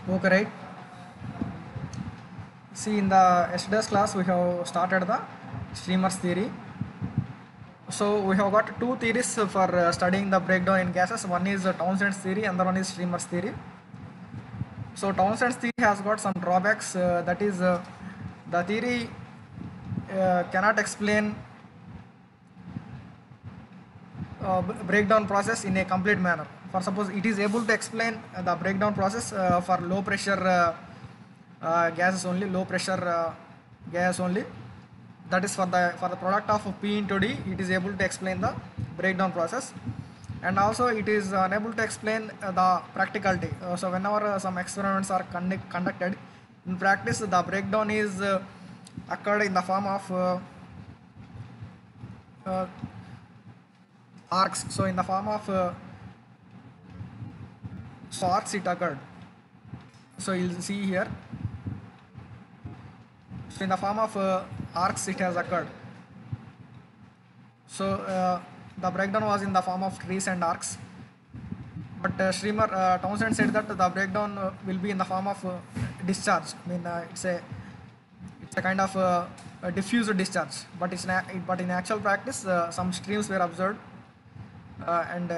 Okay, right. See, in the yesterday's class, we have started the streamers theory. So we have got two theories for studying the breakdown in gases. One is Townsend's theory, and the one is streamers theory. So Townsend's theory has got some drawbacks. That is, the theory cannot explain breakdown process in a complete manner. For suppose it is able to explain the breakdown process for low pressure gases only, low pressure gas only. That is for the product of P into D, it is able to explain the breakdown process, and also it is unable to explain the practicality. So whenever some experiments are conducted in practice, the breakdown is occurred in the form of uh, arcs. So in the form of arcs it occurred. So you'll see here. So in the form of arcs it has occurred. So the breakdown was in the form of trees and arcs. But Townsend said that the breakdown will be in the form of discharge. I mean, it's a kind of a diffuse discharge. But but in actual practice, some streams were observed, and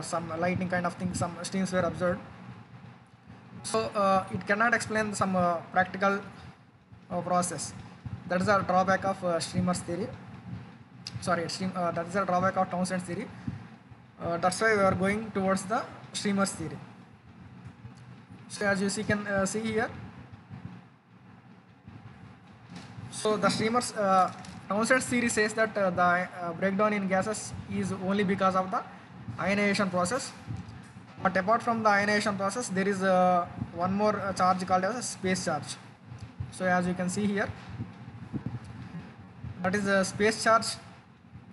some lightning kind of thing. Some streams were observed. So it cannot explain some practical process. That is a drawback of streamers theory. Sorry, that is a drawback of Townsend's theory. That's why we are going towards the streamers theory. So as you can see here, so the streamers Townsend's theory says that the breakdown in gases is only because of the ionization process. But apart from the ionization process, there is one more charge called as a space charge. So as you can see here, that is a space charge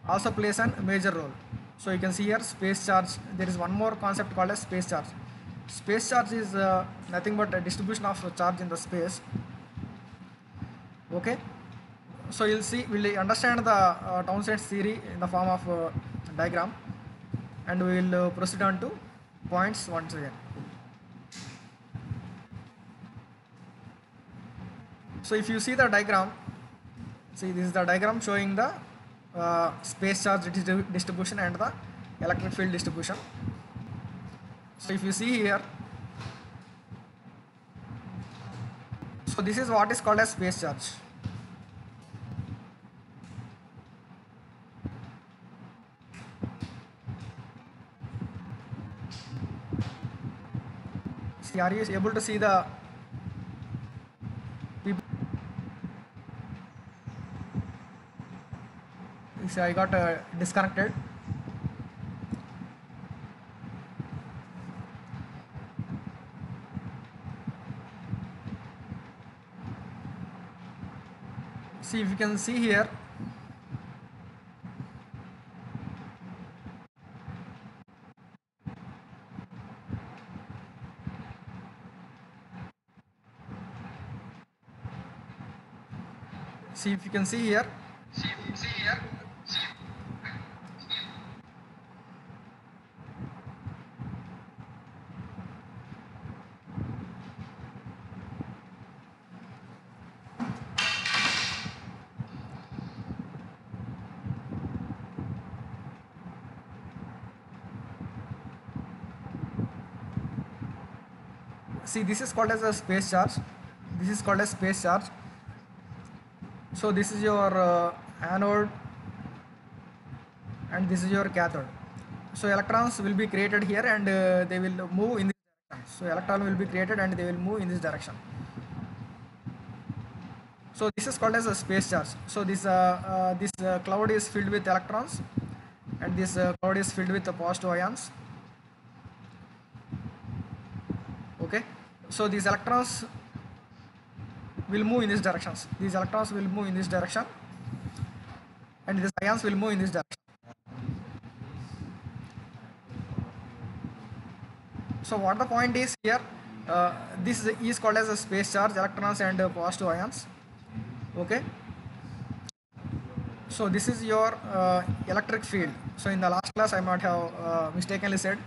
also plays a major role. So you can see here space charge. There is one more concept called as space charge. Space charge is nothing but a distribution of charge in the space. Okay. So we'll understand the Townsend's theory in the form of diagram, and we will proceed on to points once again. So if you see the diagram, see this is the diagram showing the space charge distribution and the electric field distribution. So if you see here, so this is what is called as space charge. See, are you able to see the people? See, I got disconnected. See, if you can see here, see if you can see here, see this is called as a space charge. This is called as space charge. So this is your anode, and this is your cathode. So electrons will be created here, and they will move in this direction. So electron will be created and they will move in this direction. So this is called as a space charge. So this cloud is filled with electrons, and this cloud is filled with the positive ions. Okay. So these electrons will move in these directions. These electrons will move in this direction, and these ions will move in this direction. So what the point is here, this is called as a space charge, electrons and positive ions. Okay. So this is your electric field. So in the last class I might have mistakenly said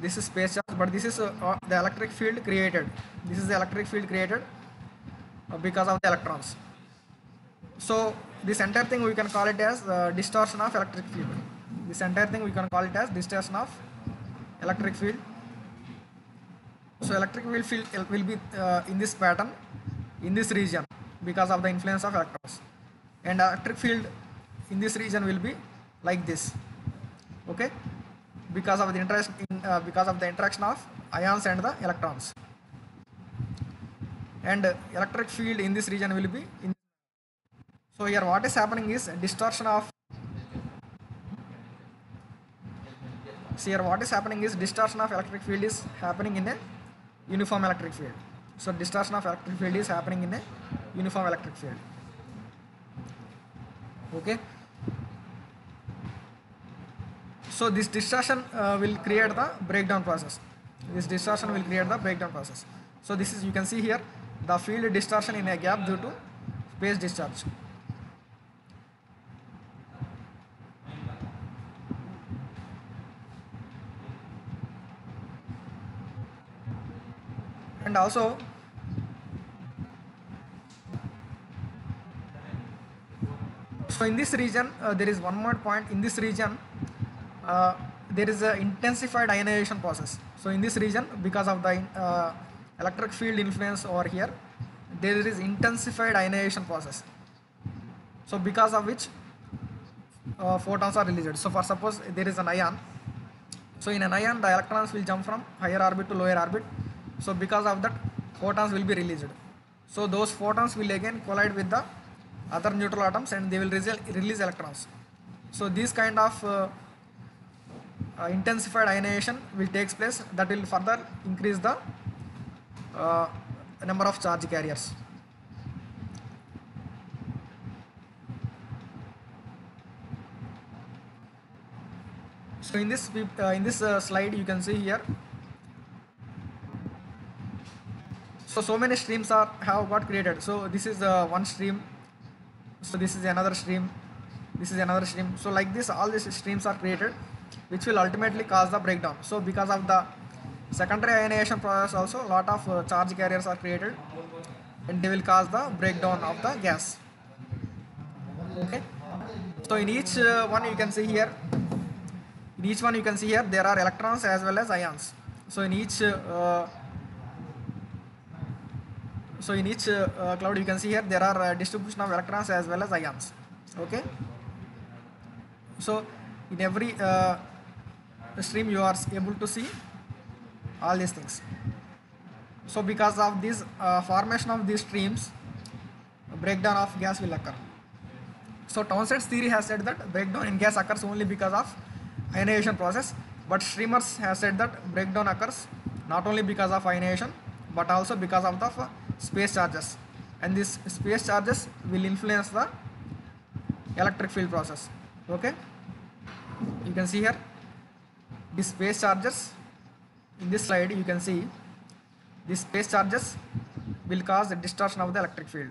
this is space charge, but this is the electric field created. This is the electric field created because of the electrons. So this entire thing we can call it as distortion of electric field. This entire thing we can call it as distortion of electric field. So electric field will be in this pattern, in this region, because of the influence of electrons, and electric field in this region will be like this. Okay, because of the interaction of ions and the electrons, and electric field in this region will be in. So here what is happening is distortion of. So here what is happening is distortion of electric field is happening in a uniform electric field. So distortion of electric field is happening in a uniform electric field. Okay. So this distortion will create the breakdown process. This distortion will create the breakdown process. So this is, you can see here, the field distortion in a gap due to phase discharge. And also so in this region there is one more point. In this region there is a intensified ionization process. So in this region, because of the electric field influence over here, there is intensified ionization process. So because of which photons are released. So for suppose there is an ion. So in an ion the electrons will jump from higher orbit to lower orbit. So because of that photons will be released. So those photons will again collide with the other neutral atoms and they will release electrons. So this kind of intensified ionization will take place, that will further increase the number of charge carriers. So in this slide you can see here. So many streams have got created. So this is one stream. So this is another stream. This is another stream. So like this, all these streams are created, which will ultimately cause the breakdown. So because of the secondary ionization process, also a lot of charge carriers are created, and they will cause the breakdown of the gas. Okay. So in each one you can see here. In each one you can see here there are electrons as well as ions. So in each cloud you can see here there are distribution of electrons as well as ions. Okay. So in every stream you are able to see all these things. So because of this formation of these streams, breakdown of gas will occur. So Townsend's theory has said that breakdown in gas occurs only because of ionization process, but Streamers has said that breakdown occurs not only because of ionization but also because of the space charges, and these space charges will influence the electric field process. Okay, you can see here these space charges. In this slide you can see these space charges will cause the distortion of the electric field.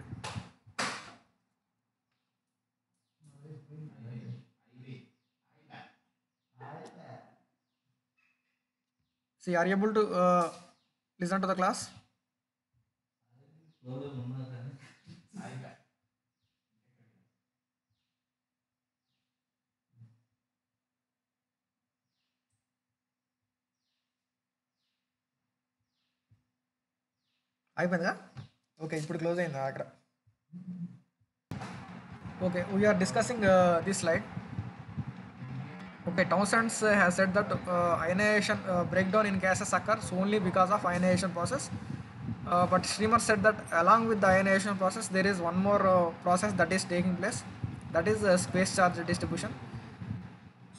See, are you able to listen to the class? అయిపోయిందా? Okay, ఇప్పుడు close అయిందా అక్కడ? Okay, we are discussing this slide. Okay, Townsend has said that ionization breakdown in gases occurs only because of ionization process, but Streamer said that along with the ionization process there is one more process that is taking place, that is space charge distribution.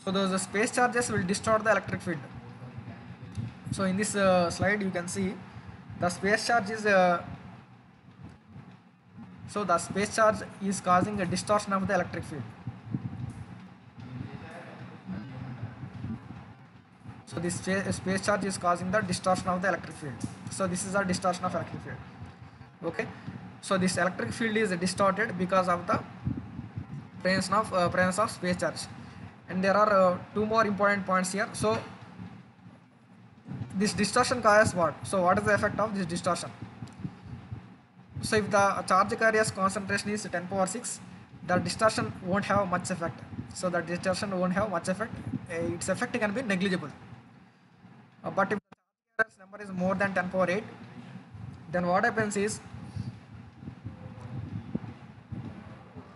So those space charges will distort the electric field. So in this slide you can see the space charge is the space charge is causing a distortion of the electric field. So this space charge is causing the distortion of the electric field. So this is a distortion of electric field. Okay, so this electric field is distorted because of the presence of space charge. And there are two more important points here. So this distortion causes what? So what is the effect of this distortion? So if the charge carrier's concentration is 10 power 6, the distortion won't have much effect. So the distortion won't have much effect. Its effect can be negligible. But if the charge carrier's number is more than 10 power 8, then what happens is,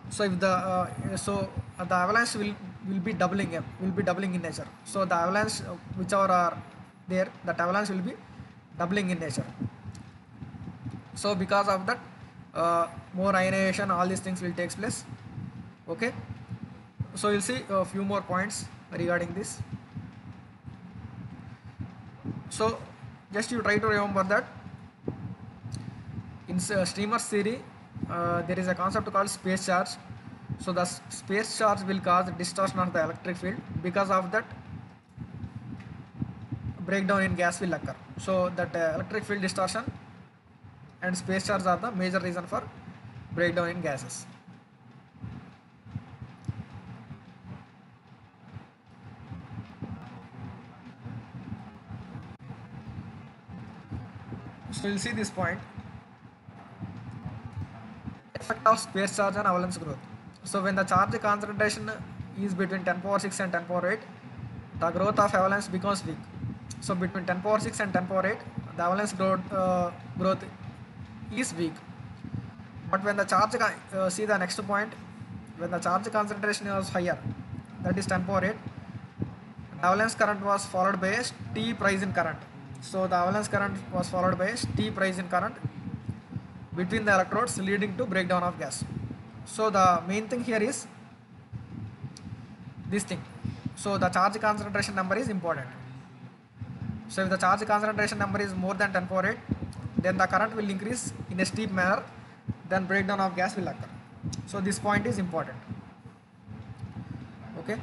so if the avalanche will be doubling in nature. So the avalanche whichever are there, that avalanche will be doubling in nature. So because of that, more ionization, all these things will take place. Okay, so you'll see a few more points regarding this. So just you try to remember that in streamer theory, there is a concept called space charge. So the space charge will cause distortion of the electric field. Because of that, breakdown in gas will occur. So that electric field distortion and space charge are the major reason for breakdown in gases. So you'll see this point, effect of space charge on avalanche growth. So when the charge concentration is between 10 power 6 and 10 power 8, the growth of avalanche becomes weak. So between 10 power 6 and 10 power 8, the avalanche growth is weak. But when the charge, see the next point, when the charge concentration was higher, that is 10 power 8, the avalanche current was followed by a steep rise in current. So the avalanche current was followed by a steep rise in current between the electrodes, leading to breakdown of gas. So the main thing here is this thing. So the charge concentration number is important. So if the charge concentration number is more than 10 power 8, then the current will increase in a steep manner, then breakdown of gas will occur. So this point is important. Okay.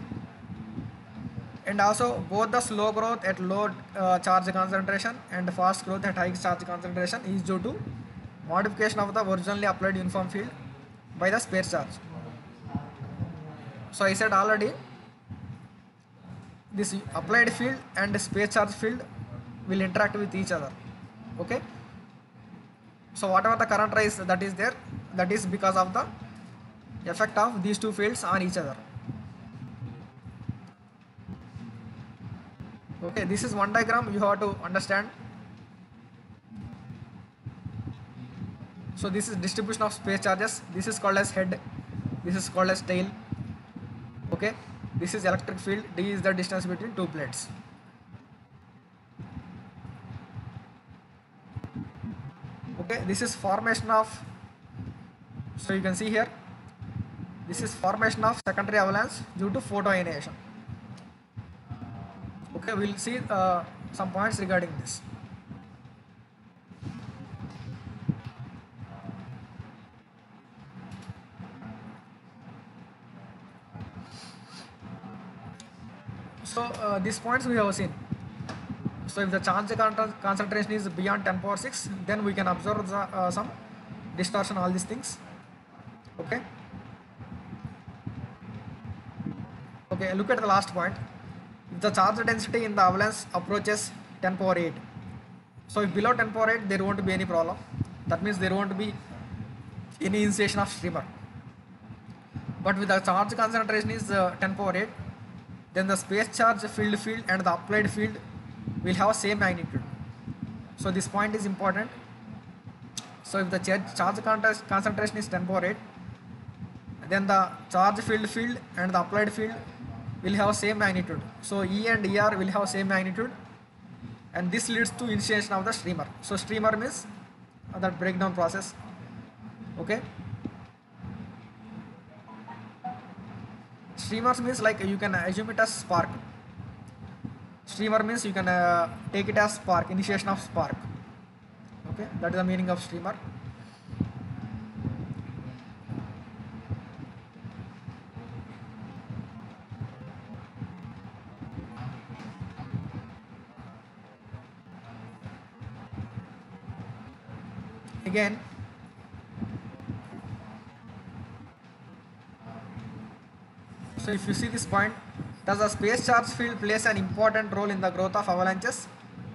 And also both the slow growth at low charge concentration and fast growth at high charge concentration is due to modification of the originally applied uniform field by the space charge. So I said already, this applied field and space charge field will interact with each other. Okay. So whatever the current rise that is there, that is because of the effect of these two fields on each other. Okay, this is one diagram you have to understand. So this is distribution of space charges. This is called as head, this is called as tail. Okay, this is electric field. D is the distance between two plates. Okay, this is formation of, so you can see here, this is formation of secondary avalanche due to photoionization. Okay, we'll see some points regarding this. So these points we have seen. So if the charge concentration is beyond 10 power 6, then we can observe some distortion, all these things. Okay. Okay, look at the last point. If the charge density in the avalanche approaches 10 power 8, so if below 10 power 8 there won't be any problem. That means there won't be any initiation of streamer. But with the charge concentration is 10 power 8, then the space charge field and the applied field will have same magnitude. So this point is important. So if the charge concentration is 10 power 8, then the charge field and the applied field will have same magnitude. So E and ER will have same magnitude, and this leads to initiation of the streamer. So streamer means that breakdown process. Okay. Streamers means like you can assume it as spark. Streamer means you can take it as spark, initiation of spark. Okay, that is the meaning of streamer. Again, so if you see this point, does the space charge field plays an important role in the growth of avalanches?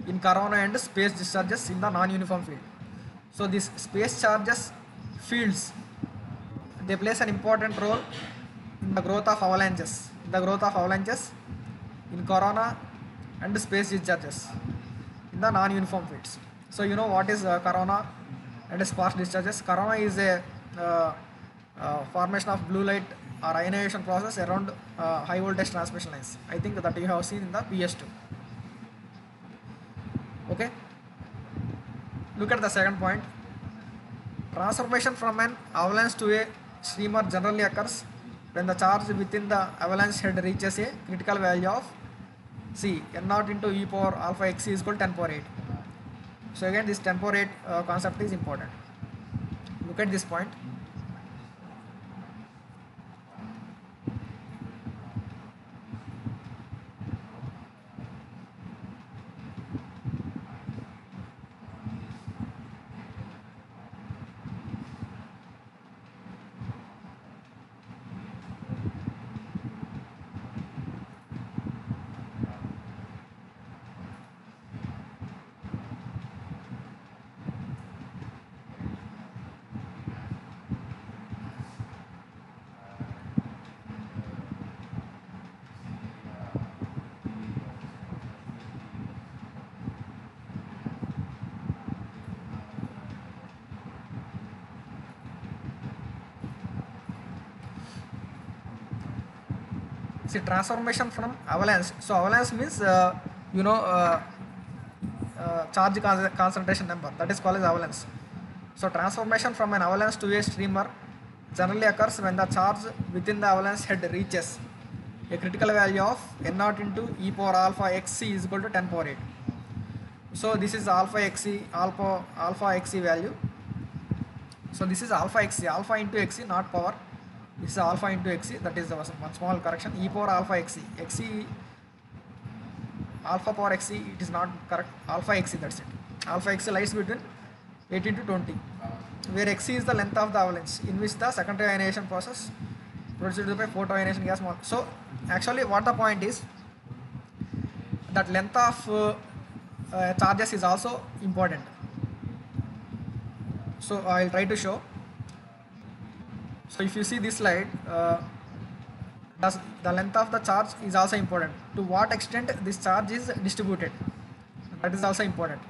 in corona and space discharges in the non-uniform field. So these space charges fields, they plays an important role in the growth of avalanches. In corona and space discharges in the non-uniform fields. So you know what is corona and sparse discharges? Corona is a formation of blue light or ionization process around high voltage transmission lines. I think that you have seen in the PS2. Okay. Look at the second point. Transformation from an avalanche to a streamer generally occurs when the charge within the avalanche head reaches a critical value of C, n naught into e power alpha x is equal to 10 power 8. So again this 10 power 8 concept is important. Look at this point. See, transformation from avalanche. So avalanche means charge concentration number, that is called as avalanche. So transformation from an avalanche to a streamer generally occurs when the charge within the avalanche head reaches a critical value of n naught into e power alpha xc is equal to 10 power 8. So this is alpha xc value. So this is alpha into xc, not power. This is alpha into xc, that is one small correction. E power alpha xc, alpha power xc, it is not correct. Alpha xc, that's it. Alpha xc lies between 18 to 20, where xc is the length of the avalanche in which the secondary ionization process proceeded by photoionization gas. So actually what the point is, that length of charges is also important. So I will try to show. So if you see this slide, the length of the charge is also important. To what extent this charge is distributed, that is also important.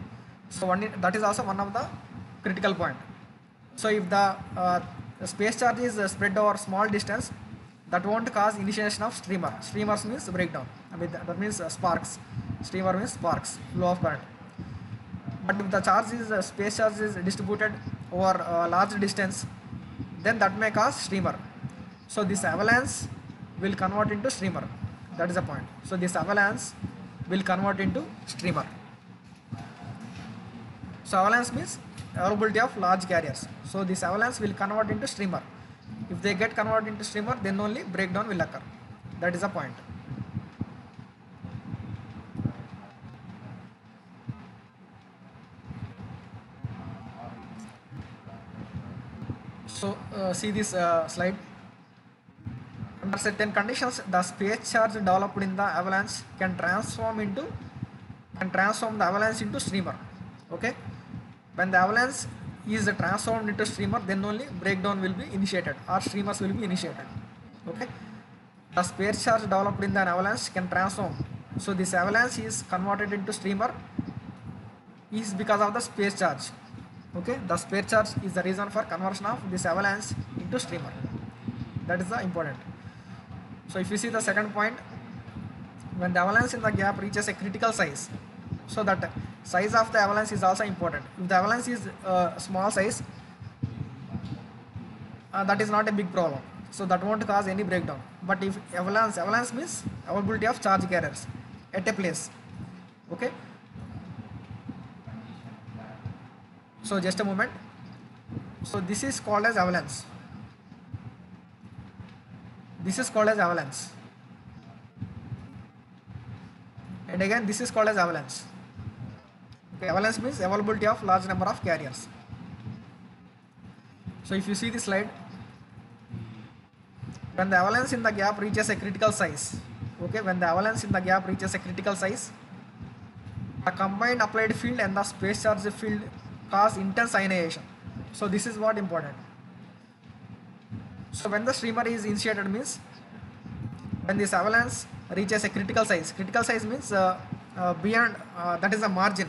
So that is also one of the critical point. So if the space charge is spread over small distance, that won't cause initiation of streamer. Streamers means breakdown. I mean that means sparks. Streamer means sparks, flow of current. But if the space charge is distributed over a large distance, then that may cause streamer. So this avalanche will convert into streamer. That is the point. So this avalanche will convert into streamer. So avalanche means availability of large carriers. So this avalanche will convert into streamer. If they get converted into streamer, then only breakdown will occur. That is the point. So see this slide. Under certain conditions, the space charge developed in the avalanche can transform the avalanche into streamer. Okay, when the avalanche is transformed into streamer, then only breakdown will be initiated or streamers will be initiated. Okay, the space charge developed in the avalanche can transform. So this avalanche is converted into streamer is because of the space charge. Okay, the space charge is the reason for conversion of this avalanche into streamer. That is the important. So if you see the second point, when the avalanche in the gap reaches a critical size, so that size of the avalanche is also important. If the avalanche is small size, that is not a big problem. So that won't cause any breakdown. But if avalanche means availability of charge carriers at a place. Okay. So just a moment. So this is called as avalanche. This is called as avalanche. And again this is called as avalanche. Okay, avalanche means availability of large number of carriers. So if you see this slide, when the avalanche in the gap reaches a critical size, okay, when the avalanche in the gap reaches a critical size, The combined applied field and the space charge field cause intense ionization. So this is what important. So when the streamer is initiated means when this avalanche reaches a critical size. Critical size means beyond that is a margin.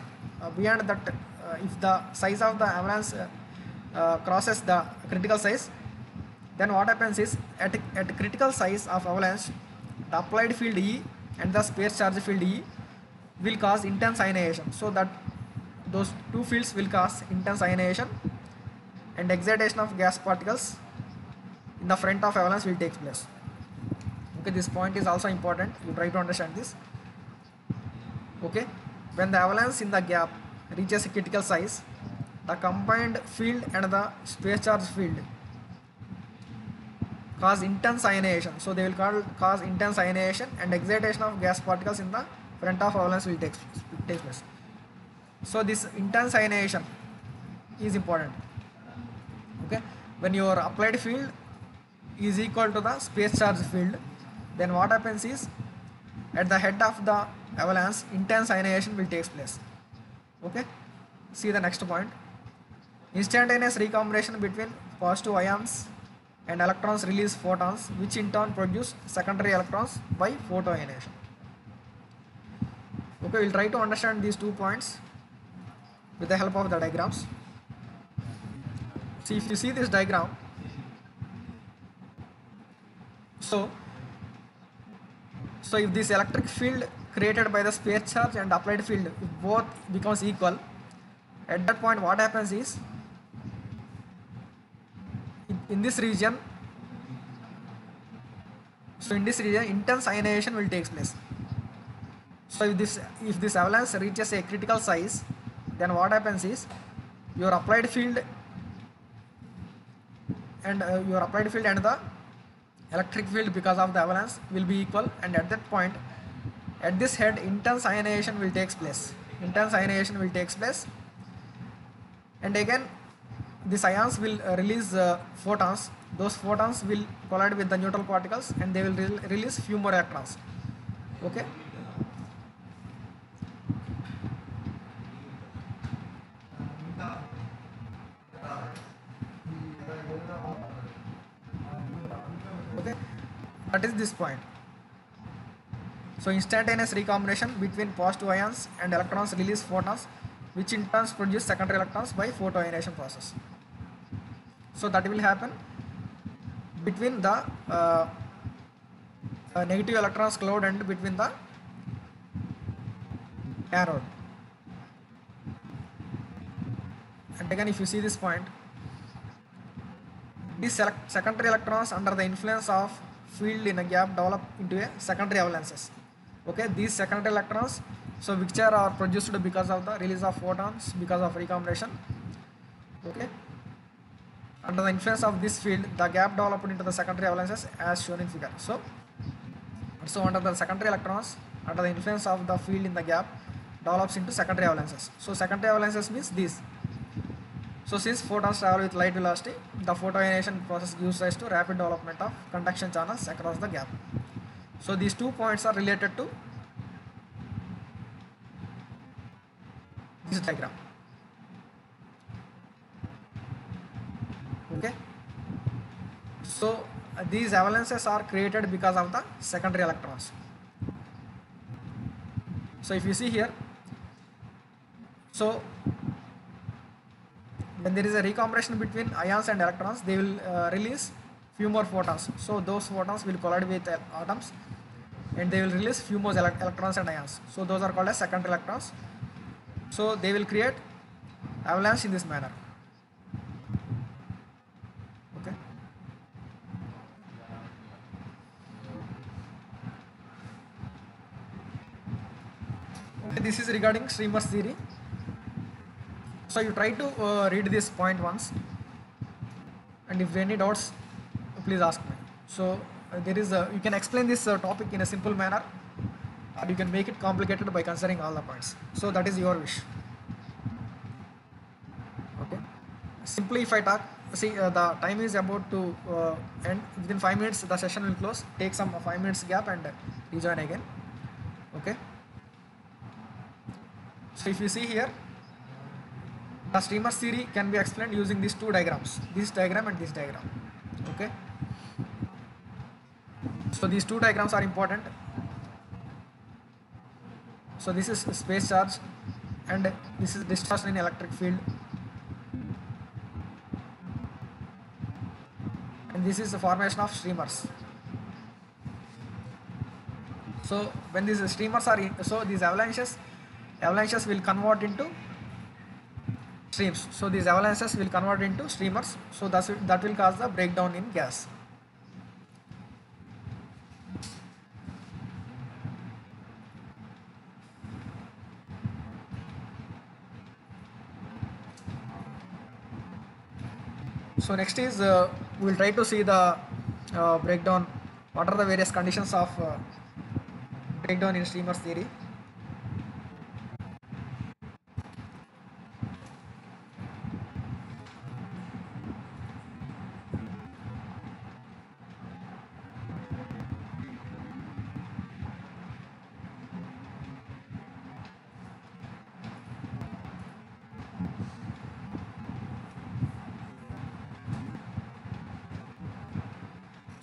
Beyond that, if the size of the avalanche crosses the critical size, then what happens is at critical size of avalanche, the applied field E and the space charge field E will cause intense ionization. So that those two fields will cause intense ionization and excitation of gas particles in the front of avalanche will take place. Okay, this point is also important. You try to understand this. Okay, when the avalanche in the gap reaches a critical size, the combined field and the space charge field cause intense ionization. So they will cause intense ionization and excitation of gas particles in the front of avalanche will take place. So this intense ionization is important. Okay, when your applied field is equal to the space charge field, then what happens is at the head of the avalanche intense ionization will take place. Okay, see the next point. Instantaneous recombination between positive ions and electrons release photons, which in turn produce secondary electrons by photoionization. Okay, we'll try to understand these 2 points with the help of the diagrams. See, if you see this diagram, so if this electric field created by the space charge and applied field, if both becomes equal, at that point what happens is in this region, so in this region intense ionization will take place. So if this avalanche reaches a critical size, then what happens is your applied field and the electric field because of the avalanche will be equal, and at that point at this head intense ionization will take place. And again these ions will release photons. Those photons will collide with the neutral particles and they will release few more electrons. Okay, that is this point. So instantaneous recombination between positive ions and electrons release photons, which in turn produce secondary electrons by photoionization process. So that will happen between the negative electrons cloud and between the anode. And again, if you see this point, these secondary electrons under the influence of field in a gap develop into a secondary avalanches. Okay, these secondary electrons, so which are produced because of the release of photons because of recombination. Okay, under the influence of this field, the gap developed into the secondary avalanches as shown in figure. So under the secondary electrons, under the influence of the field in the gap, develops into secondary avalanches. So secondary avalanches means this. So since photons travel with light velocity, the photoionization process gives rise to rapid development of conduction channels across the gap. So these 2 points are related to this diagram. Okay, so these avalanches are created because of the secondary electrons. So if you see here, so when there is a recombination between ions and electrons, they will release few more photons. So those photons will collide with atoms and they will release few more electrons and ions. So those are called as secondary electrons. So they will create avalanche in this manner. Okay. This is regarding streamers theory. So you try to read this point once, and if any doubts, please ask me. So there is you can explain this topic in a simple manner, or you can make it complicated by considering all the points. So that is your wish. Okay. Simply, if I talk, see the time is about to end. Within 5 minutes, the session will close. Take some 5 minutes gap and rejoin again. Okay. So if you see here, the streamers theory can be explained using these two diagrams, this diagram and this diagram. Okay. So these two diagrams are important. So this is space charge and this is distortion in electric field, and this is the formation of streamers. So when these streamers are in, so these avalanches will convert into streams. So these avalanches will convert into streamers. So that will cause the breakdown in gas. So next is we will try to see the breakdown. What are the various conditions of breakdown in streamers theory?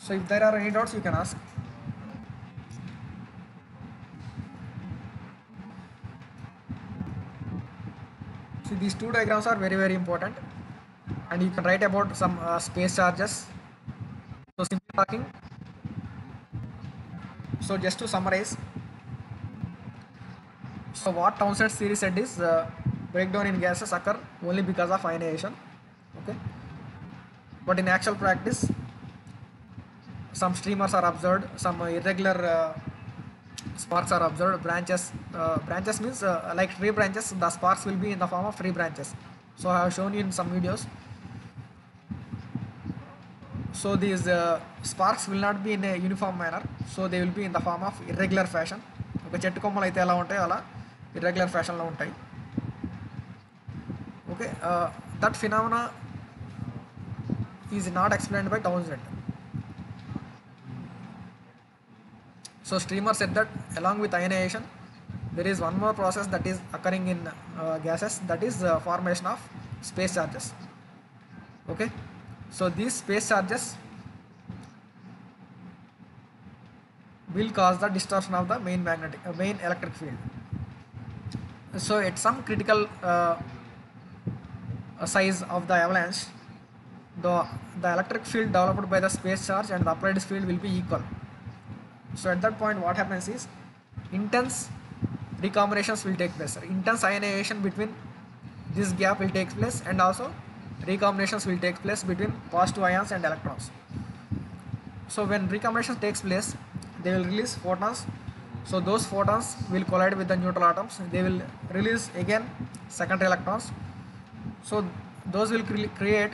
So if there are any doubts, you can ask. See, these two diagrams are very important, and you can write about some space charges. So simply talking, so just to summarize, so what Townsend's theory said is breakdown in gases occur only because of ionization. Okay, but in actual practice, some streamers are observed, some irregular sparks are observed. Branches means like tree branches, the sparks will be in the form of tree branches. So I have shown you in some videos. So these sparks will not be in a uniform manner, so they will be in the form of irregular fashion. ఒక చెట్టు కొమ్మలు అయితే ఎలా ఉంటాయో అలా irregular ఫ్యాషన్లో ఉంటాయి. Okay, that phenomena is not explained by Townsend. So streamer said that along with ionization, there is one more process that is occurring in gases, that is formation of space charges. Okay, so these space charges will cause the distortion of the main electric field. So at some critical size of the avalanche, the electric field developed by the space charge and the applied field will be equal. So at that point, what happens is intense recombinations will take place. Intense ionization between this gap will take place, and also recombinations will take place between positive ions and electrons. So when recombination takes place, they will release photons. So those photons will collide with the neutral atoms. They will release again secondary electrons. So those will create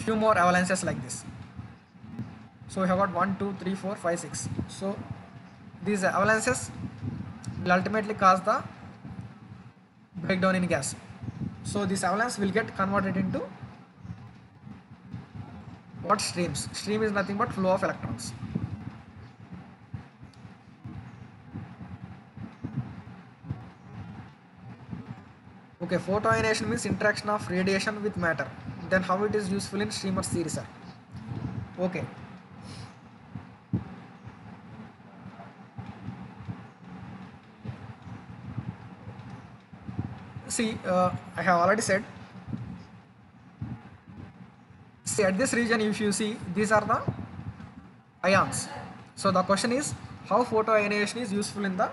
few more avalanches like this. So we have got 1, 2, 3, 4, 5, 6. So these avalanches will ultimately cause the breakdown in gas. So this avalanche will get converted into what? Streams. Stream is nothing but flow of electrons. Okay, photoionization means interaction of radiation with matter. Then how it is useful in streamer theory, sir? Okay. See, I have already said. See, at this region, if you see, these are the ions. So the question is, how photoionization is useful in the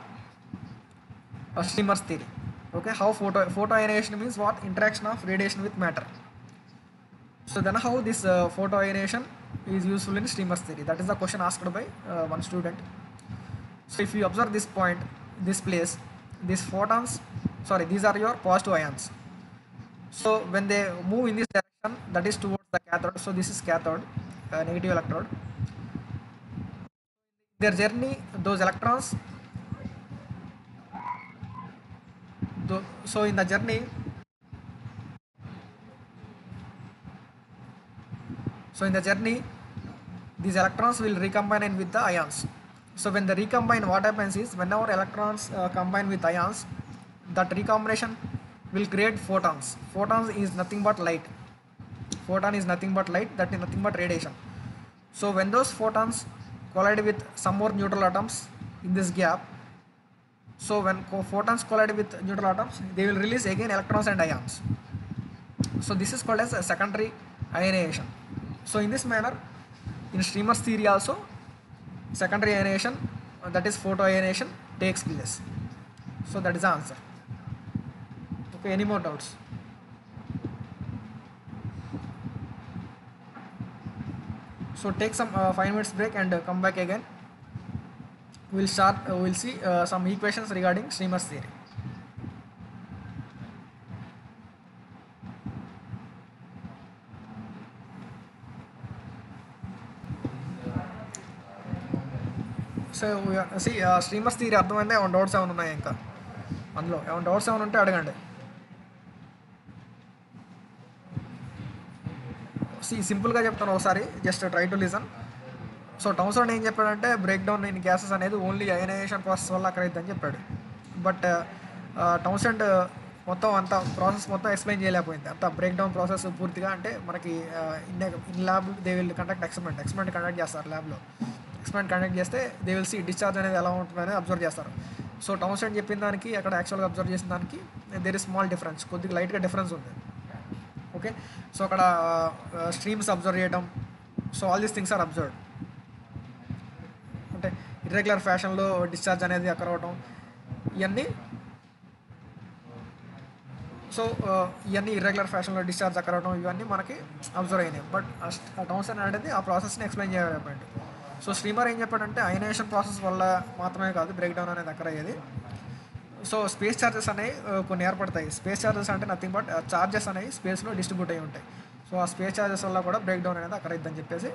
streamer's theory? Okay, how photoionization means what? Interaction of radiation with matter. So then how this photoionization is useful in streamer's theory? That is the question asked by one student. So if you observe this point, this place, these photons, these are your positive ions. So when they move in this direction, that is towards the cathode. So this is cathode, negative electrode. Their journey, those electrons, so in the journey, these electrons will recombine with the ions. So when they recombine, what happens is, whenever electrons combine with ions, that recombination will create photons. Photons is nothing but light. Photon is nothing but light, that is nothing but radiation. So when those photons collide with some more neutral atoms in this gap, so when photons collide with neutral atoms, they will release again electrons and ions. So this is called as a secondary ionization. So in this manner, in Streamer's theory also, secondary ionization, that is photoionization, takes place. So that is the answer. Okay, any more doubts? So take some 5 minutes break and come back again. We'll see some equations regarding Streamer's theory. So streamers theory అర్థమైంది. ఏమైనా doubts ఏమైనా ఉన్నాయి ఇంకా అందులో? ఏమైనా doubts ఏమైనా ఉంటే అడగండి. సింపుల్గా చెప్తాను ఒకసారి, just try to listen. So Townsend ఏం చెప్పాడంటే బ్రేక్ డౌన్ ఇన్ గ్యాసెస్ అనేది ఓన్లీ అయనైజేషన్ ప్రాసెస్ వల్ల అక్కడ అవుతుందని చెప్పాడు. బట్ టౌన్సెండ్ మొత్తం అంత ప్రాసెస్ మొత్తం ఎక్స్ప్లెయిన్ చేయలేకపోయింది. అంత బ్రేక్ డౌన్ ప్రాసెస్ పూర్తిగా. అంటే మనకి in lab they will conduct experiment conduct చేస్తారు ల్యాబ్లో. ఎక్స్పెరిమెంట్ కండక్ట్ చేస్తే దే విల్ సీ డిశ్చార్జ్ అనేది ఎలా ఉంటుంది అనేది అబ్జర్వ్ చేస్తారు. సో టౌన్సెండ్ చెప్పిన దానికి అక్కడ యాక్చువల్గా అబ్జర్వ్ చేసిన దానికి దేర్ ఇస్ స్మాల్ డిఫరెన్స్, కొద్దిగా లైట్గా డిఫరెన్స్ ఉంది. ఓకే, సో అక్కడ స్ట్రీమ్స్ అబ్జర్వ్ చేయడం, so all these things are observed. అంటే ఇర్రెగ్యులర్ ఫ్యాషన్లో డిశ్చార్జ్ అనేది అక్కడ అవడం, ఇవన్నీ ఇవన్నీ ఇర్రెగ్యులర్ ఫ్యాషన్లో డిశ్చార్జ్ అక్కడ అవడం, ఇవన్నీ మనకి అబ్జర్వ్ అయినాయి. బట్ టౌన్సెండ్ అనేది ఆ ప్రాసెస్ని ఎక్స్ప్లెయిన్ చేయలేకపోయింది. సో స్ట్రీమర్ ఏం చెప్పాడంటే అయనైజేషన్ ప్రాసెస్ వల్ల మాత్రమే కాదు బ్రేక్ డౌన్ అనేది అక్కడ అయ్యేది. సో స్పేస్ ఛార్జెస్ అనేవి కొన్ని ఏర్పడతాయి. స్పేస్ ఛార్జెస్ అంటే నథింగ్ బట్ ఛార్జెస్ అనేవి స్పేస్లో డిస్ట్రిబ్యూట్ అయ్యి ఉంటాయి. సో ఆ స్పేస్ ఛార్జెస్ వల్ల కూడా బ్రేక్ డౌన్ అనేది అక్కడ అయిద్దని చెప్పేసి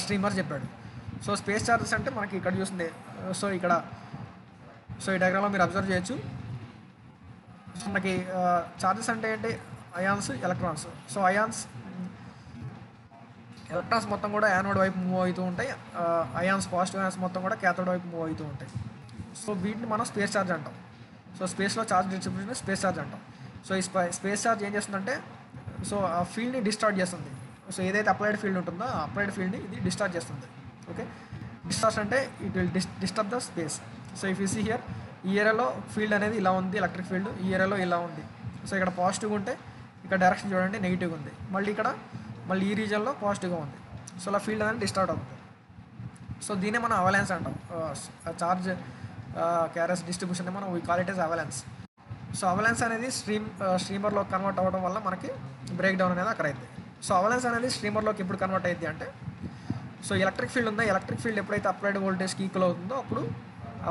స్ట్రీమర్ చెప్పాడు. సో స్పేస్ ఛార్జెస్ అంటే మనకి ఇక్కడ చూస్తుంది. సో ఇక్కడ ఈ డయాగ్రామ్లో మీరు అబ్జర్వ్ చేయొచ్చు. మనకి ఛార్జెస్ అంటే ఏంటి? Ions, electrons. సో ఎలక్ట్రాన్స్ మొత్తం కూడా యానోడ్ వైపు మూవ్ అవుతూ ఉంటాయి. అయాన్స్, పాజిటివ్ అయాన్స్ మొత్తం కూడా క్యాథోడ్ వైపు మూవ్ అవుతూ ఉంటాయి. సో వీటిని మనం స్పేస్ ఛార్జ్ అంటాం. సో స్పేస్లో ఛార్జ్ డిస్ట్రిబ్యూషన్ స్పేస్ ఛార్జ్ అంటాం. సో ఈ స్పేస్ ఛార్జ్ ఏం చేస్తుందంటే, సో ఆ ఫీల్డ్ని డిస్టార్ట్ చేస్తుంది. సో ఏదైతే అప్లైడ్ ఫీల్డ్ ఉంటుందో ఆ అప్లైడ్ ఫీల్డ్ని ఇది డిస్టార్ట్ చేస్తుంది. ఓకే, డిస్టార్ట్ అంటే it will disturb the space. So if you see here, ఈ ఏరియాలో ఫీల్డ్ అనేది ఇలా ఉంది, ఎలక్ట్రిక్ ఫీల్డ్ ఈ ఏరియాలో ఇలా ఉంది. సో ఇక్కడ పాజిటివ్గా ఉంటే ఇక్కడ డైరెక్షన్ చూడండి నెగిటివ్గా ఉంది. మళ్ళీ ఈ రీజన్లో పాజిటివ్గా ఉంది. సో అలా ఫీల్డ్ అనేది డిస్టార్ట్ అవుతుంది. సో దీన్నే మనం అవలాన్స్ అంటాం. చార్జ్ క్యారియర్స్ డిస్ట్రిబ్యూషన్ మనం we call it as avalanche. So avalanche అనేది స్ట్రీమర్లో కన్వర్ట్ అవ్వడం వల్ల మనకి బ్రేక్ డౌన్ అనేది అక్కడ అయింది. సో అవలాన్స్ అనేది స్ట్రీమర్లోకి ఎప్పుడు కన్వర్ట్ అయ్యింది అంటే, సో ఎలక్ట్రిక్ ఫీల్డ్ ఉందో, ఎలక్ట్రిక్ ఫీల్డ్ ఎప్పుడైతే అప్లైడ్ వోల్టేజ్కి ఈక్వల్ అవుతుందో అప్పుడు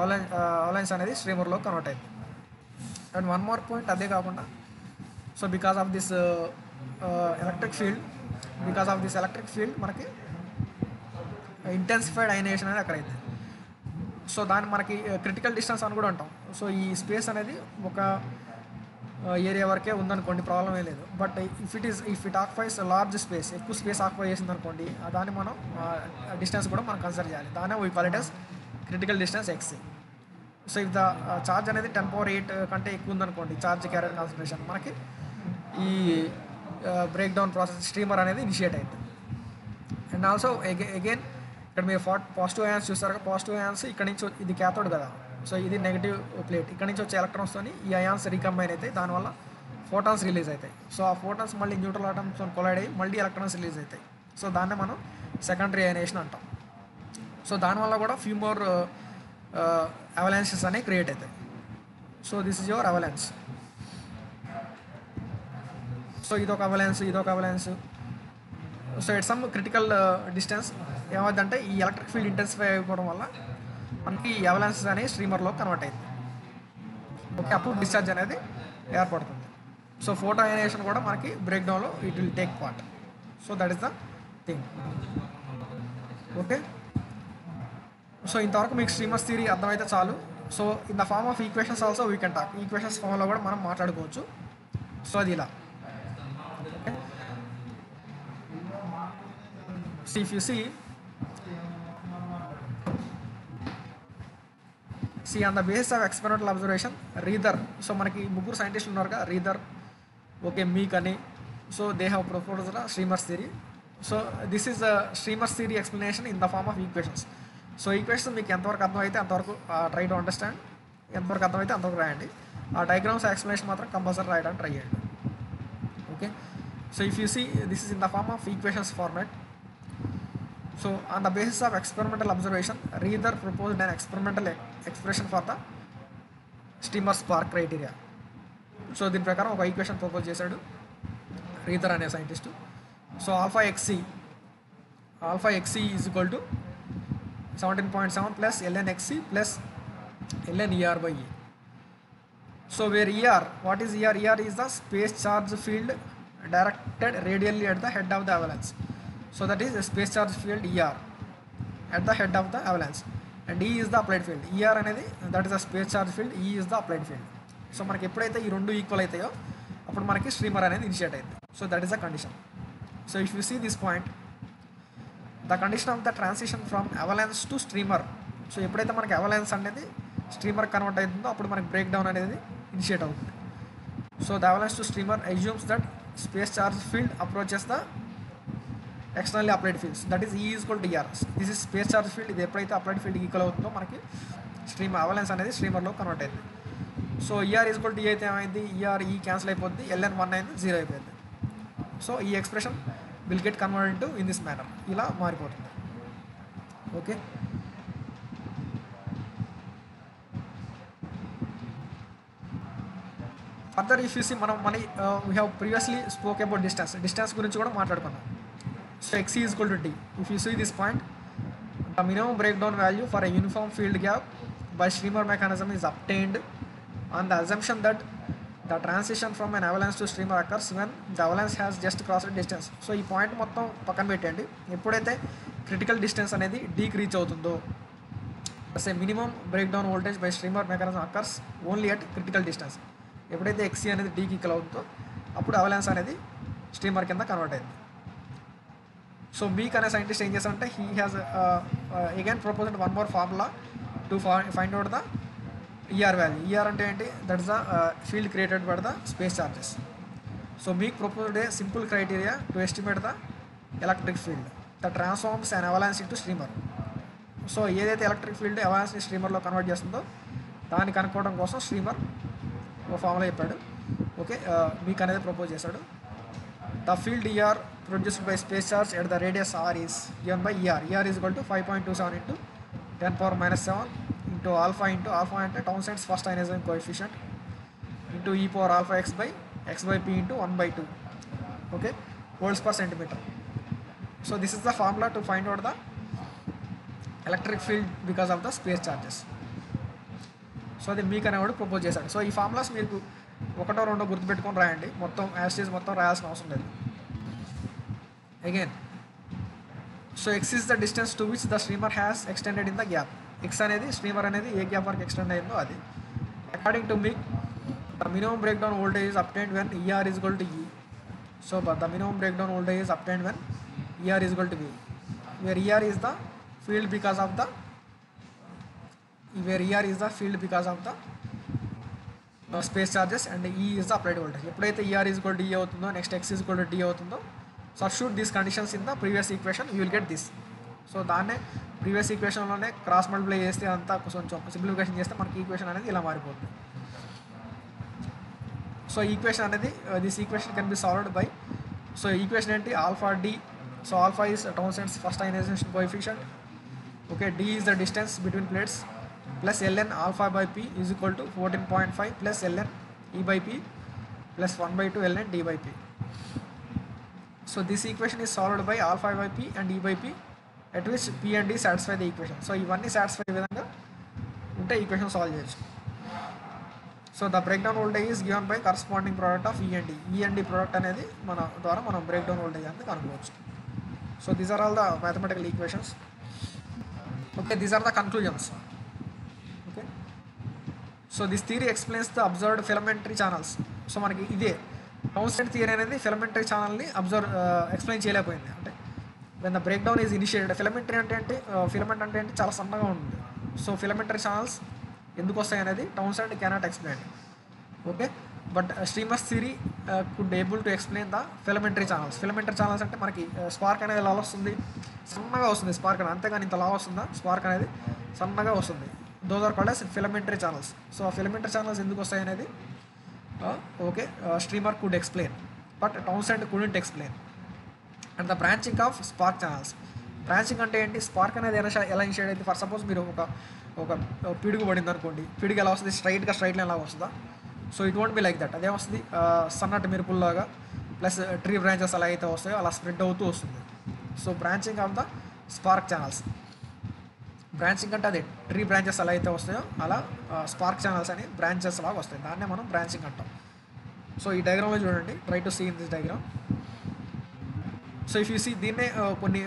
అవలాన్స్ అనేది స్ట్రీమర్లో కన్వర్ట్ అయింది. అండ్ వన్ మోర్ పాయింట్, అదే కాకుండా so because of this electric field మనకి ఇంటెన్సిఫైడ్ అయనైజేషన్ అనేది అక్కడ అయింది. సో దాన్ని మనకి క్రిటికల్ డిస్టెన్స్ అని కూడా అంటాం. సో ఈ స్పేస్ అనేది ఒక ఏరియా వరకే ఉందనుకోండి, ప్రాబ్లం ఏం లేదు. But if it occupies large space, ఎక్కువ స్పేస్ ఆక్యుపై చేసింది అనుకోండి, దాన్ని మనం డిస్టెన్స్ కూడా మనం కన్సిడర్ చేయాలి. దాన్నే we call it as critical distance X. So if the charge అనేది 10⁸ కంటే ఎక్కువ ఉందనుకోండి, ఛార్జ్ క్యారియర్ కాన్సన్ట్రేషన్, మనకి ఈ బ్రేక్ డౌన్ ప్రాసెస్ స్ట్రీమర్ అనేది ఇనిషియేట్ అయింది. అండ్ ఆల్సో అగైన్ ఇక్కడ మీరు పాజిటివ్ అయాన్స్ చూస్తారు కదా, పాజిటివ్ అయాన్స్ ఇక్కడ నుంచి ఇది క్యాథోడ్ కదా, సో ఇది నెగిటివ్ ప్లేట్, ఇక్కడ నుంచి వచ్చే ఎలక్ట్రాన్స్తో ఈ అయాన్స్ రీకంబైన్ అవుతాయి, దానివల్ల ఫోటాన్స్ రిలీజ్ అవుతాయి. సో ఆ ఫోటాన్స్ మళ్ళీ న్యూట్రల్ ఆటమ్స్తో కొలైడ్ అయ్యి మళ్ళీ ఎలక్ట్రాన్స్ రిలీజ్ అవుతాయి. సో దాన్నే మనం సెకండరీ అయనైజేషన్ అంటాం. సో దానివల్ల కూడా ఫ్యూ మోర్ అవలాన్సెస్ అనేవి క్రియేట్ అవుతాయి. So this is your avalanche. So ఇదొక avalanche. So it some critical distance ఏమవుతుందంటే ఈ ఎలక్ట్రిక్ ఫీల్డ్ ఇంటెన్సిఫై అయిపోవడం వల్ల మనకి ఈ అవలాన్సెస్ అనేవి స్ట్రీమర్లో కన్వర్ట్ అయింది. ఓకే, అప్పుడు డిశ్చార్జ్ అనేది ఏర్పడుతుంది. సో ఫోటో అయనైజేషన్ కూడా మనకి బ్రేక్ డౌన్లో it will take part. So that is the thing. Okay, so ఇంతవరకు మీకు స్ట్రీమర్స్ థియరీ అర్థమైతే చాలు. So in the form of equations also we can talk. Equations ఫామ్లో కూడా మనం మాట్లాడుకోవచ్చు. సో అది ఇలా. If you see, see on the basis of experimental observation Raether, so మనకి ముగ్గురు సైంటిస్టులు ఉన్నారుగా, రీదర్, ఓకే, మీక్ అని, so they have proposed the streamers theory. So this is the streamers theory explanation in the form of equations. So equations మీకు ఎంతవరకు అర్థమైతే అంతవరకు try to understand, ఎంతవరకు అర్థమైతే అంతవరకు రాయండి. ఆ డయాగ్రామ్స్ ఎక్స్ప్లెనేషన్ మాత్రం కంపల్సరీ రాయడానికి ట్రై చేయండి. Okay, so if you see this is in the form of equations format. So on the basis of experimental observation, Reader proposed an experimental expression for the streamer spark criteria. So దీని ప్రకారం ఒక equation propose చేశాడు Raether అనే scientist. So alpha x c is equal to 17.7 plus ln x c plus ln Er by E. So where Er, what is Er? ER is the space charge field directed radially at the head of the avalanche. So that is the space charge field ER at the head of the avalanche, and E is the applied field. ER అనేది that is the space charge field, E is the applied field. So మనకి ఎప్పుడైతే ఈ రెండు equal అవుతాయో అప్పుడు మనకి streamer అనేది initiate అయింది. So that is the condition. So if you see this point, the condition of the transition from అవలాన్స్ to streamer. So ఎప్పుడైతే మనకి అవలాన్స్ అనేది స్ట్రీమర్ కన్వర్ట్ అవుతుందో అప్పుడు మనకి బ్రేక్ డౌన్ అనేది ఇనిషియేట్ అవుతుంది. So the అవలాన్స్ to streamer assumes that space charge field approaches the externally applied fields, that is E is equal to ER. This is space charge field. ఇది ఎప్పుడైతే applied field equal అవుతుందో మనకి stream avalanche అనేది స్ట్రీమర్లో convert అయింది. So ER is equal to E అయితే ఏమైంది? ER ఈ క్యాన్సిల్ అయిపోద్ది, ఎల్ఎన్ 1 అయింది, 0 అయిపోయింది. సో ఈ expression will get converted to in this manner, ఇలా మారిపోతుంది. Okay, further if you see we have previously spoke about distance గురించి కూడా మాట్లాడుకున్నాం. So x is equal to d. If you see this point, the minimum break down value for a uniform field gap by streamer mechanism is obtained on the assumption that the transition from an avalanche to streamer occurs when the avalanche has just crossed distance. So ఈ point మొత్తం పక్కన పెట్టండి. ఎప్పుడైతే critical distance అనేది డీకి reach అవుతుందో, say minimum break down voltage by streamer mechanism occurs only at critical distance. ఎప్పుడైతే x c అనేది డీకి ఈక్వల్ అవుతుందో అప్పుడు అవలాన్స్ అనేది స్ట్రీమర్ కింద కన్వర్ట్ అయింది. సో మీక్ అనే సైంటిస్ట్ ఏం చేస్తారంటే he has again proposed one more formula to find out the Er value. Er అంటే ఏంటి? That is the field created by the space charges. So Meek proposed a simple criteria to estimate the electric field the transforms and avalanche into streamer. So ఏదైతే electric field అవలాన్స్ని స్ట్రీమర్లో convert చేస్తుందో దాన్ని కనుక్కోవడం కోసం streamer ఒక formula చెప్పాడు. Okay, మీకు అనేది ప్రపోజ్ చేశాడు. The field ER produced by space charge at the radius R is given by ER. ER is equal to 5.27 into 10⁻⁻7 into alpha అంటే Townsend's first ionizing coefficient into E power alpha X by P into 1/2, okay, volts per centimetre. So this is the formula to find out the electric field because of the space charges. సో అది మీకు అనేవాడు propose చేశాడు. So ఈ formulas మీకు ఒకటో రెండో గుర్తుపెట్టుకొని రాయండి, మొత్తం యాస్టేజ్ మొత్తం రాయాల్సిన అవసరం లేదు. Again, so x is the distance to which the streamer has extended in the gap. X అనేది స్ట్రీమర్ అనేది ఏ గ్యాప్ వరకు ఎక్స్టెండ్ అయిందో అది. According to Meek, the minimum break down voltage is obtained when Er is equal to E. So the minimum break down voltage is obtained when Er is equal to V, where Er is the field because of the space charges and ఈ is the applied voltage. ఎప్పుడైతే Er is equal to E అవుతుందో, next x is equal to d అవుతుందో, substitute these conditions in the previous equation, you will get this. So దాన్నే previous ఈక్వేషన్లోనే cross multiply చేస్తే అంతా కొంచెం simplification చేస్తే మనకి ఈక్వేషన్ అనేది ఇలా మారిపోతుంది. సో ఈక్వేషన్ అనేది this equation can be solved by, so equation ఏంటి? Alpha d. So alpha is Townsend's first ionization coefficient, okay, d is the distance between plates, plus ln alpha by p is equal to 14.5 plus ln e by p plus 1/2 ln d by p. So this equation is solved by alpha by p and e by p at which p and d satisfy the equation. So ఇవన్నీ satisfy విధంగా ఉంటే equation solve చేయొచ్చు. So the break down voltage is given by corresponding product of E and d. E and d product అనేది మన ద్వారా మనం break down voltage అనేది కనుక్కోవచ్చు. So these are all the mathematical equations. Okay, these are the conclusions. So this theory explains the observed filamentary channels. So మనకి ఇదే constant theory అనేది filamentary ఛానల్ని ఎక్స్ప్లెయిన్ చేయలేకపోయింది. అంటే when the break down is initiated, filamentary అంటే filament అంటే చాలా సన్నగా ఉంటుంది. సో ఫిలమెంటరీ ఛానల్స్ ఎందుకు వస్తాయి అనేది Townsend cannot explain. Okay, but streamers theory could able to explain the filamentary channels. Filamentary channels అంటే మనకి స్పార్క్ అనేది ఎలా వస్తుంది, సన్నగా వస్తుంది స్పార్క్ అనేది, అంతేగాని ఇంత లావు వస్తుందా, స్పార్క్ అనేది సన్నగా వస్తుంది. Those are called as filamentary channels. So ఆ ఫిలమెంటరీ ఛానల్స్ ఎందుకు వస్తాయి అనేది okay streamer could explain, but Townsend couldn't explain. And the branching of spark channels. Branching అంటే ఏంటి, స్పార్క్ అనేది ఎలా ఇనిషియేట్ అయితే, ఫర్ సపోజ్ మీరు ఒక పిడుగు పడింది అనుకోండి, పిడుగు ఎలా వస్తుంది, స్ట్రైట్ లైన్ లాగా వస్తుందా, so it won't be like that. అదే వస్తుంది సన్నటి మెరుపుల్లాగా ప్లస్ ట్రీ బ్రాంచెస్ అలా అయితే వస్తాయో అలా స్ప్రెడ్ అవుతూ వస్తుంది. So branching of the spark channels. Branching అంటే అదే ట్రీ బ్రాంచెస్ ఎలా అయితే వస్తాయో అలా స్పార్క్ ఛానల్స్ అని బ్రాంచెస్ లాగా వస్తాయి, దాన్నే మనం బ్రాంచింగ్ అంటాం. సో ఈ డయాగ్రామ్లో చూడండి, try to see in this diagram. So if you see దీన్నే కొన్ని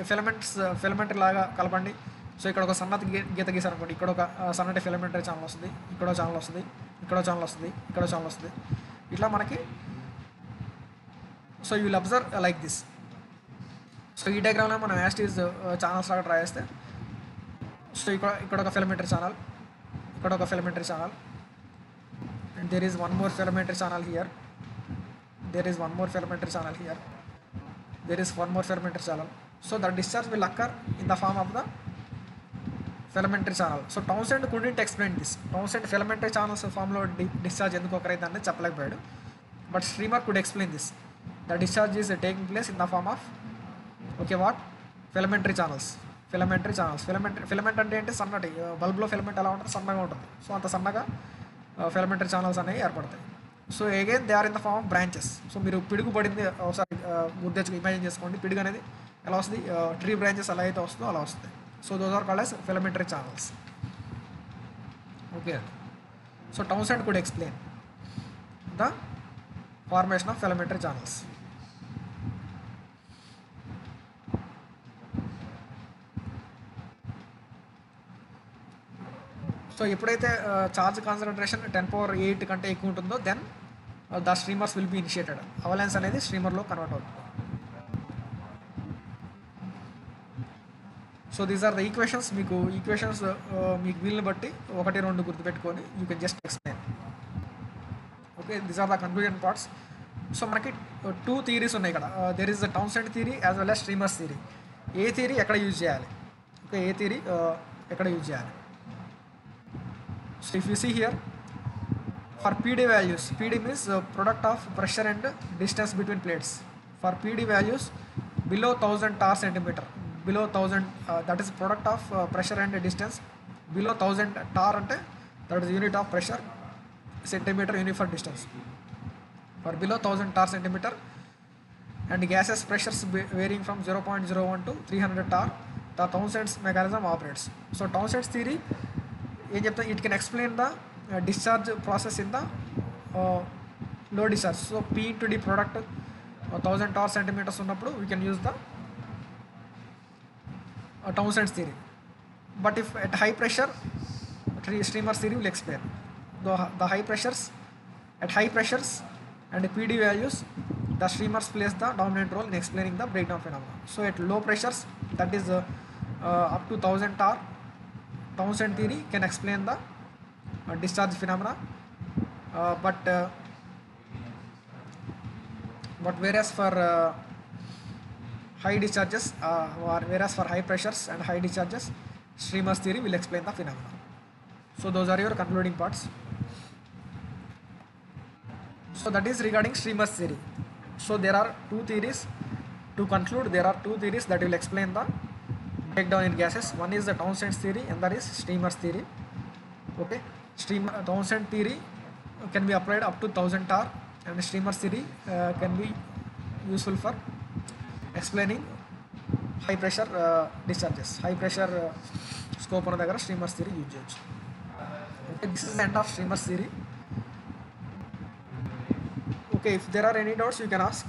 ఫిలమెంటరీ లాగా కలపండి. సో ఇక్కడ ఒక సన్నటి గీత గీసారు అనుకోండి, ఇక్కడ ఒక సన్నటి ఫిలమెంటరీ ఛానల్ వస్తుంది, ఇక్కడ ఛానల్ వస్తుంది, ఇక్కడ ఛానల్ వస్తుంది, ఇక్కడ ఛానల్ వస్తుంది, ఇట్లా మనకి. So you will observe like this. So ఈ డయాగ్రామ్లో మనం యాస్టీస్ ఛానల్స్ లాగా ట్రై చేస్తే, సో ఇక్కడ ఒక ఫిలమెంటరీ ఛానల్, ఇక్కడ ఒక filamentary channel, and there is one more filamentary channel here, there is one more filamentary channel here, there is one more filamentary channel. So the discharge will occur in the form of the filamentary channel. So Townsend couldn't explain this. Townsend filamentary channels form lo discharge enduku occurayindi ani cheppaleకపోయాడు, but streamer could explain this. The discharge is taking place in the form of okay what filamentary channels. Filament అంటే ఏంటి, సన్నటి బల్బ్లో filament ఎలా ఉంటుంది, సన్నగా ఉంటుంది. So అంత సన్నగా filamentary channels అనేవి ఏర్పడతాయి. So again they are in the form of branches. So మీరు పిడుగు పడింది ఒకసారి గుర్తు ఇమాజిన్ చేసుకోండి, పిడుగు అనేది ఎలా వస్తుంది, ట్రీ బ్రాంచెస్ ఎలా అయితే వస్తుందో అలా వస్తుంది. So those are called as filamentary channels. Okay, so Townsend could explain the formation of filamentary channels. So ఎప్పుడైతే ఛార్జ్ కాన్సన్ట్రేషన్ 10⁸ కంటే ఎక్కువ ఉంటుందో then the streamers will be initiated. Avalanche అనేది స్ట్రీమర్లో కన్వర్ట్ అవుతుంది. So these are the equations. మీకు equations మీకు వీలుని బట్టి 1, 2 గుర్తుపెట్టుకొని you can just explain. Okay, these are the conclusion parts. So మనకి 2 థియరీస్ ఉన్నాయి ఇక్కడ. There is the Townsend theory as well as streamers theory. A theory ఎక్కడ యూజ్ చేయాలి, ఓకే, ఏ థియరీ ఎక్కడ యూజ్ చేయాలి. So if you see here, for PD values, PD means product of pressure and distance between plates. For PD values below 1000 tar centimeter, below 1000 that is product of pressure and distance below 1000 tar ante that is unit of pressure, centimeter unit for distance. For below 1000 tar centimeter and gases pressures varying from 0.01 to 300 tar, the Townsend's mechanism operates. So Townsend's theory ఏం చెప్తా, it can explain the discharge process in the low discharge. So P into D product 1000 tar centimeters ఉన్నప్పుడు we can use the Townsend's theory. But if at high pressure, streamer's theory will explain the high pressures. At high pressures and PD values, the streamers plays the dominant role in explaining the breakdown phenomena. So at low pressures, that is up to 1000 tar, Townsend theory can explain the discharge phenomena, but whereas for high discharges or whereas for high pressures and high discharges, streamer's theory will explain the phenomena. So those are your concluding parts. So that is regarding streamer's theory. So there are 2 theories to conclude. There are 2 theories that will explain the breakdown in gases. One is the Townsend's theory and that is streamer's theory. Okay, Townsend theory can be applied up to 1000 tar and streamer's theory can be useful for explaining high pressure discharges. High pressure scope on the streamer's theory use. Okay, this is the end of streamer's theory. Okay, if there are any doubts you can ask.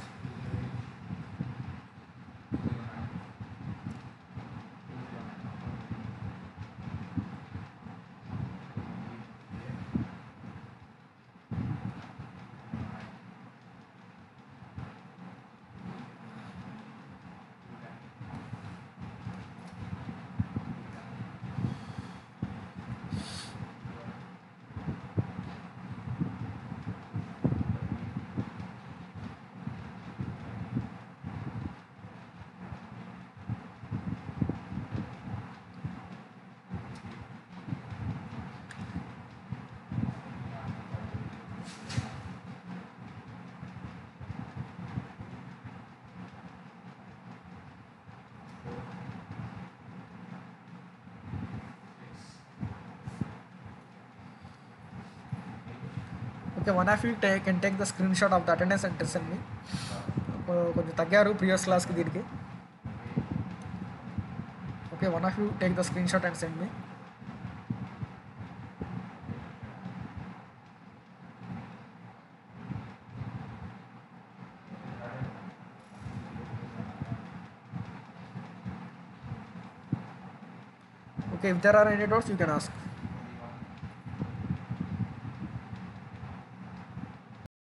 Okay, one of you can take the screenshot of the attendance and send me. కొంచెం తగ్గారు previous క్లాస్కి దీనికి. Okay, one of you take the screenshot and send me. Okay, if there are any doubts, you can ask.